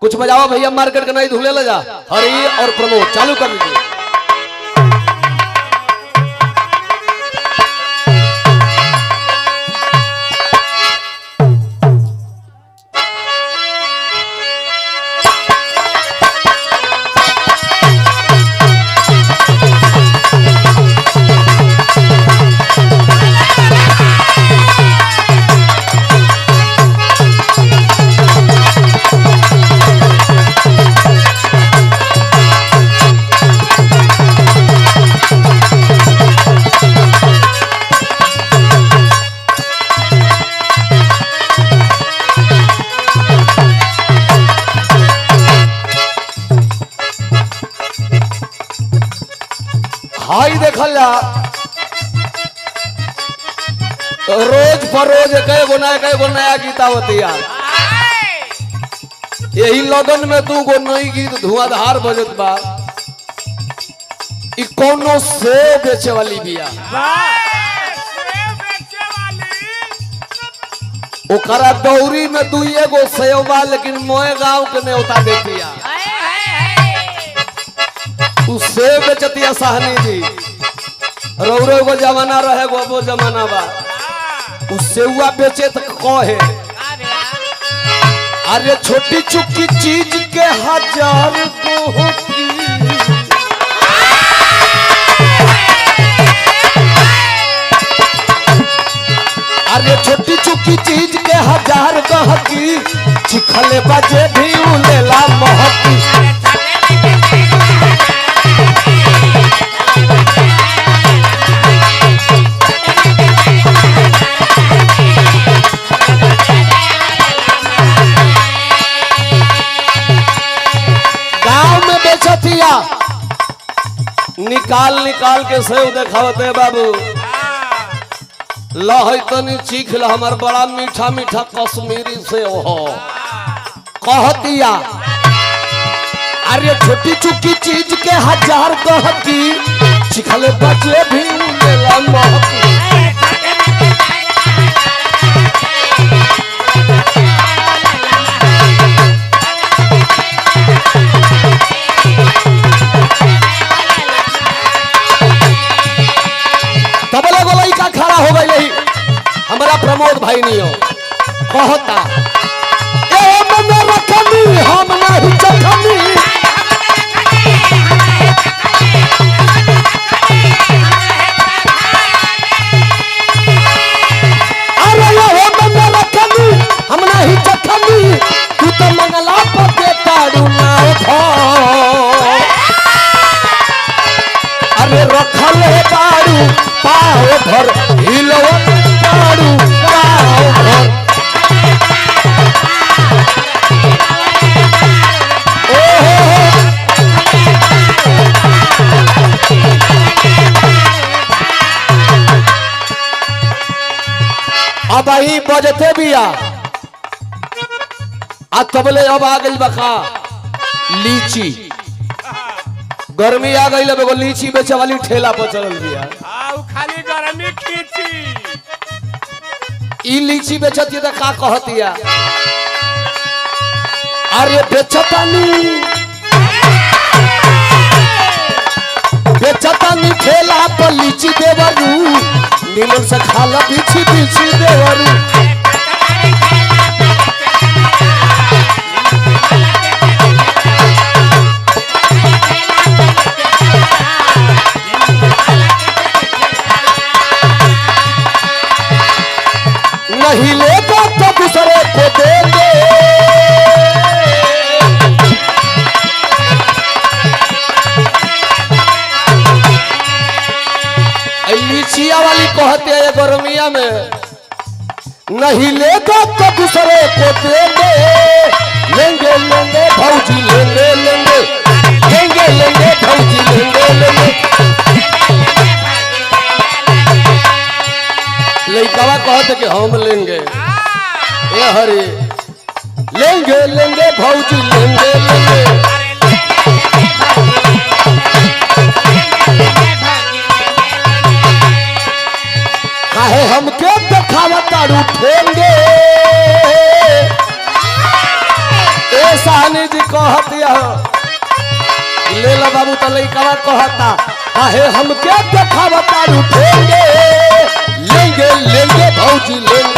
कुछ बजाओ भैया, मार्केट का नहीं धुले ले जा। हरी और प्रमोद चालू कर लीजिए। हाई देखल जा रोज पर रोज कई गो नया गीत आवतिया। यही लगन में 2 गो नई गीत धुआंधार बजत बा। ई कोनो सेब बेचे वाली बिया, ओकरा दौरी में 2 गो सेब बा, लेकिन मोए गांव के न्योता देतिया। सेब बेचतिया सहनी जी। रौरे को जमाना रहे वो जमाना बा। सेवा बेचे तो कहे अरे छोटी चुकी चीज के 1000 को होती। अरे छोटी चुकी चीज के 1000 कहकी, चिखले बजे भी उलेला महकी। निकाल निकाल के सेव देखावते बाबू। लहै तनी चीख ल, हमार बड़ा मीठा मीठा कश्मीरी सेव हो कहतिया। अरे छोटी चुकी चीज के 1000 कहती, चिखले बचे भी उलेला महकी। खड़ा हो गई हमारा प्रमोद भाई नहीं हो कहता ए मन रखनी हम नहीं चखनी। अरे ये मन रखनी हम नहीं चखनी, तू तो मंगला पर देताड़ू नाव धो। अरे रखले बाड़ू पाव भर हिलवत बाड़ू पाव भर। अब ही बजते बिया आ तबले अब आ गई बखा लीची। गर्मी आ गई, एगो लीची बेचे वाली ठेला पर चलल बिया। खाली गर्मी खींची ई लीची बेचती तो का कहतिया। अरे बेचतानी ठेला पर लीची देवरू, नीलन से खाला बिछी बिछी देवरू। नहीं लेगा तो दूसरे को दे दे। लीचिया वाली कहते हैं गर्मिया में, नहीं लेगा तो दूसरे को दे दे। लेंगे लेंगे भौजी लेंगे लेंगे, लेंगे लेंगे भौजी लेंगे लेंगे। लड़का कहते कि हम लेंगे, ए हरे लेंगे लेंगे भौजी लेंगे लेंगे। काहे हमके देखावतारू ठेंगे। ए सहनी जी कहत ले ला बाबू तो लइकवा कहता काहे हमके देखावता रूठेंगे लेंगे लेंगे भौजी लेंगे